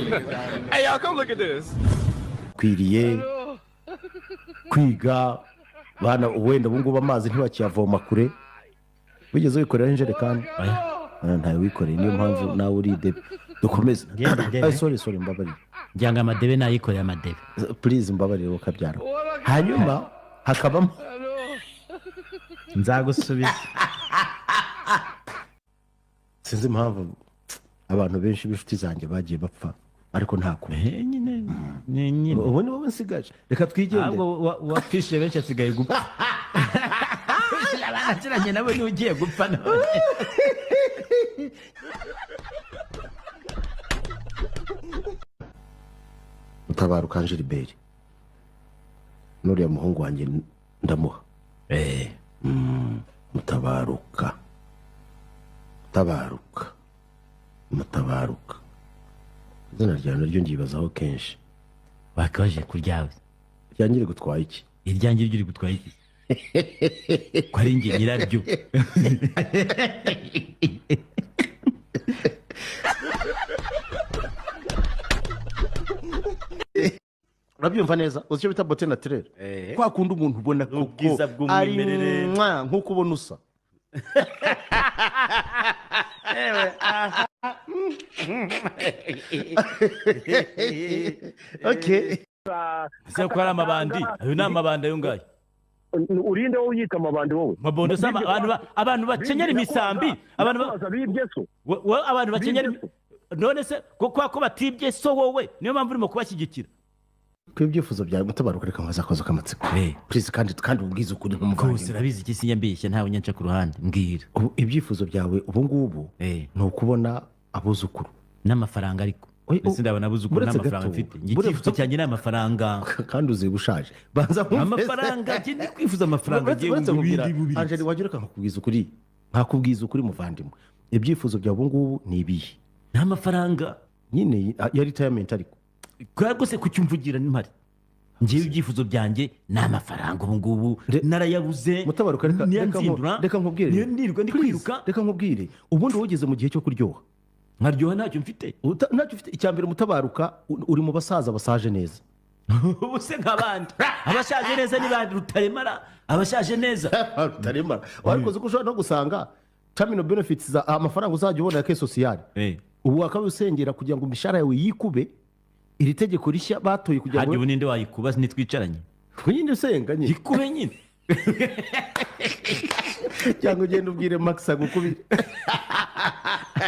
Hey, y'all, come look at this. kwiriye kwiga bana wenda ubungubu amazi ntibakiyavoma kure wigeze wikorera injerekani ntawe wikoreye niyo mpamvu nawe uri dukomeze sorry mbabarira njyanga amadebe nayikoreye amadebe please mbabarira ukabyara hanyuma hakabamo nzagusubiza sinzi impamvu abantu benshi b'inshuti zanjye bagiye bapfa ariko nta kumwe nyine ubu ni wowe nsigaje reka twigende ahubwo wapfishije benshi asigaye gupfa abakiranye nabo niwe ugiye gupfa none Mutabaruka Gilbert nuriya muhungu wanjye ndamuha Mutabaruka izina ryawe naryo ngibazaho kenshi wakaje kuryawe ryangire gutwaye iki iryange ryo uri gutwaye iki ko ari njye nyiraryo urabyumva neza uzi icyo bita bote naturere kwa kundi umuntu ubona ubwiza bw'umwimerere nk'uko ubona usa okay ese ko ari amabandi ayo ni amabandi ayo ngayo urinde wowe uyita amabandi wowe mabondo se abantu bakenyera imisambi abantu bakenyera none se ko batibye so wowe niyo mpamvu urimo kubashyigikira ko ibyifuzo byawe Mutabaruka reka nkaza akazo k'amatsiko please kandi ubwiza ukuri nk'umuvandimwe rwose urabizi iki sinyambeshya ntawe nyanca ku ruhande mbwira ibyifuzo byawe ubu ngubu ni ukubona abuzukuru n'amafaranga ariko ese ndabona abuzukuru n'amafaranga mfite icyifuzo cyanjye ni amafaranga kandi uziba ushaje banza amafaranga ndi kwifuza amafaranga Angeli wagira nkakubwiza ukuri muvandimwe ibyifuzo byawe ubu ngubu ni ibihe n'amafaranga nyine ya retirement ariko rwose kucyumvugira n'impari ngewe ibyifuzo byanjye ni amafaranga ubu ngubu narayabuze Mutabaruka reka nkubwire niyo nirwa ndi kwiruka reka nkubwire ubundi wogeze mu gihe cyo kuryoha nkaryoha ntacyo mfite icyambere Mutabaruka uri mu basaza basaje neza ubu se nk'abandi abashaje neza ni bandi Rutaremara abashaje neza Rutaremara warikoze ko ushobora no gusanga terminal benefits amafaranga uzajya ubona ya ke sociale ubu wakaba usengera kugira ngo imishahara yawe yikube iri tegeko rishya batoye kugira ngo ubu ninde wayikuba nitwicaranye nyine usenga nyine ikube nyine cyangwa ugenda ubwire Max agukubire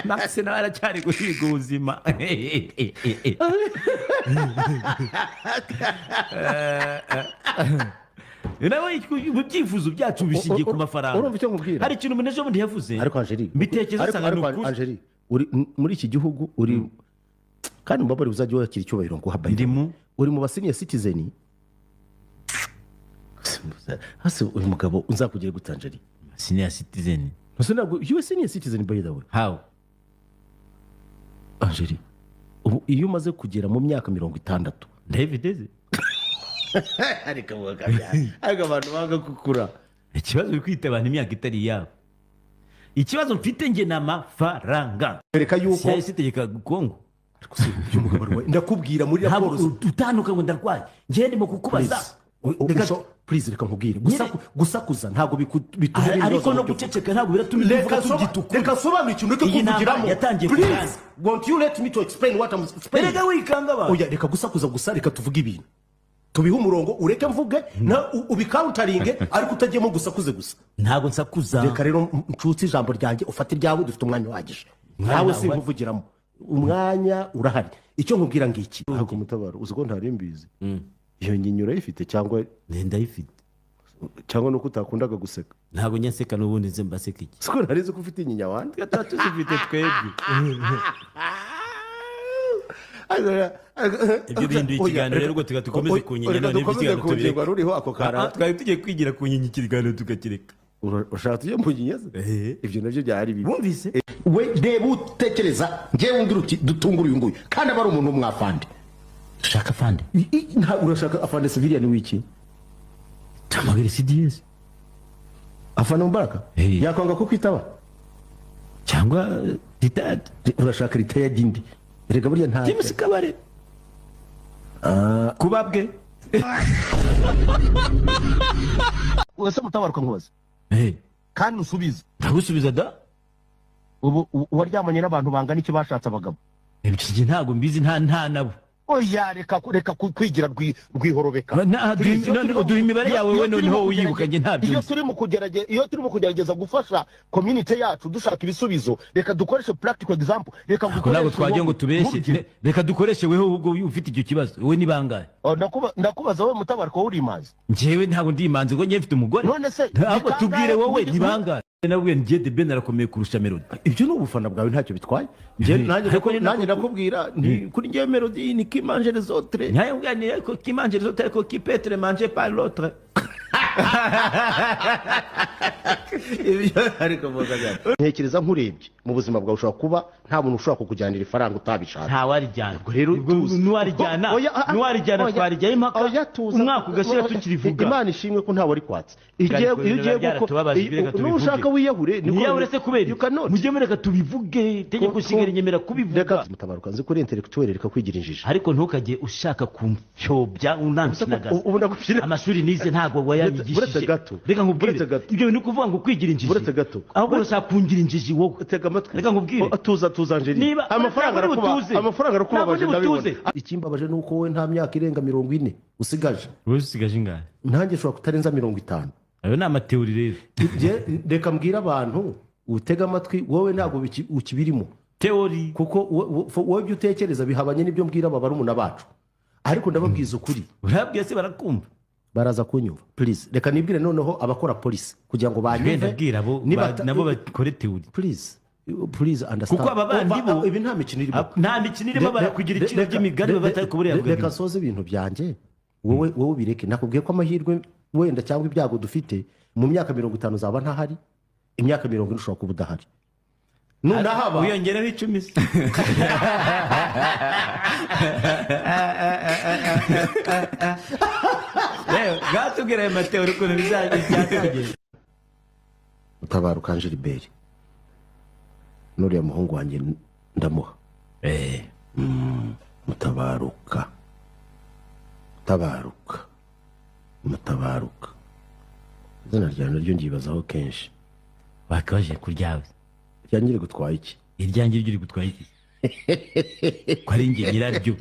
Max nawe aracyari guhiga ubuzima nawe ibyifuzo byacu bishingiye ku mafaranga urumva icyo nkubwira hari ikintu umuntu ejo bundi yavuze ariko Angeli mbitekereza usanga ni ukuri Angeli muri iki gihugu uri kandi mbabare uzajya wakira icyubahiro ngo uhabaye uri mu basenior citizen hasi uyu mugabo unzakugire gute Angeli senior citizen nose ntabwo you are senior citizen by the way how Angeli ubu iyo umaze kugera mu myaka 60 David ariko abantu banga gukura ikibazo uri kwita abantu imyaka itari yabo ikibazo mfite nge n'amafaranga reka yuko sitegeka Kongo ndakubwira muri raporo utanuka ngo ndarwaye nge ndimo kukubaza please reka nkubwire gusakuza ntago bituma ariko no guceceka ntago biratuma ivuga tugitukura reka sobanura ikintu reka kuvugiramo please won't you let me to explain what I'm explaining reka wikanga ba oya reka gusakuza gusa reka tuvuge ibintu tubihe umurongo ureke mvuge na ubikawuntaringe ariko utajyemo gusakuze gusa ntago nsakuza reka rero nshuti ijambo ryanjye ufate iryawe dufite umwanya uhagije nawe sinkuvugiramo umwanya urahari icyo nkubwira ngiki ntabwo Mutabaro uzi ko ntari mbizi iyo nyinyura yifite cyangwa ndayifite cyangwa nuko utakundaga guseka ntabwo nyaseka n'ubundi nze mbaseka iki siko narize ko ufite inyinya wandi gatatu zifite twebwe ibyo bintu ikiganiro rero ngo tugakomeze ku nyinya none ikiganiro tubireka ruriho ako kara twari tugiye kwigira ku nyinya ikiganiro tukakireka urashaka tujye mu nyinya ibyo nabyo byari bibi bumvise we reba utekereza ngewe umbwira uti dutungura uyu nguyu kandi aba ari umuntu w'umwafande ushaka afande urashaka afande civilian ni wiki tamagere CDS afande Mubaraka yakwanga ko kwitaba cyangwa retired urashaka retired indi erega buriya nta James Kabare kubabwe wese mutabaruka nkubaza kandi usubize ndagusubiza da ubu waryamanye n'abantu bangana iki bashatse abagabo ibyo ntabwo mbizi nta nabo oya reka kwigira rwihorobeka duha imibare yawe we noneho uyibuka njye ntabyo iyo turi mu kugerageza gufasha community yacu dushaka ibisubizo reka dukoreshe practical example reka ntabwo twagiye ngo tubeshye reka dukoreshe weho ubwo ufite icyo kibazo wowe ni bangahe ndakubaza wowe mutabaruka wowe uri imanzi njyewe ntabwo ndi imanzi ngo njye mfite umugore none se ntabwo tubwire wowe ni bangahe nawe njye de Ben arakomeye kurusha Melody ibyo ni ubufana bwawe ntacyo bitwaye nanjye nakubwira kuri njye Melody ni qui mange les autres nyaye ubwanire ko qui mange les autres ko qui peut être mangé par l'autre ntekereza nkurebye mu buzima bwawe ushobora kuba nta muntu ushobora kukujyanira ifaranga utabishaka nta warijyana rero nuwarijyana twarijyaho impaka umwaka ugashira tukirivuga Imana ishimwe ko ntawe ari kwatsa iyo ugiye nushaka wiyahure niyahure se kubera mujye mureka tubivuge itegeko nshinga rinyemera kubivuga mutabaruka nzi kuri intellectuel reka kwigira injiji ariko ntukajye ushaka kumfyobya unansinagaza amashuri nize ntabwo wayanyigishije reka nkubwire ibyo bintu kuvuga ngo kwigira injiji ahubwo urashaka kungira injiji wowe tega amatwi reka nkubwire tuza Angelique amafaranga arakubabaje ndabibona ikimbabaje nuko wowe nta myaka irenga 40 usigaje wowe usigaje ingahe nanjye ushobora kutarenza 50 ayo ni amateori rero reka mbwira abantu utega amatwi wowe ntabwo ukibirimo teori kuko wowe ibyo utekereza bihabanye n'ibyo mbwira barumuna bacu ariko ndababwiza ukuri urabwiye se barakumva baraza kunyumva please reka nibwire noneho abakora polisi kugira ngo banyumve ndabwira abo nabo bakore teori please understand kuko aba bandi bo ibi nta mikino irimo barakugira ikiro by'imigani batari kuburiya reka soze ibintu byanjye wowe ubireke nakubwiye ko amahirwe wenda cyangwa ibyago dufite mu myaka 50 zaba ntahari imyaka 40 ushobora kuba udahari nunahaba wiyongereho 10 rero gatubwira Mateo ukuntu bizagiye Mutabaruka Gilbert nuriya muhungu wanjye ndamuha Mutabaruka izina ryanjye ryo ndibazaho kenshi bakaje kuryawe ryangire gutwaye iki iryanjye ryo gutwaye iki ko ari njye nyiraryo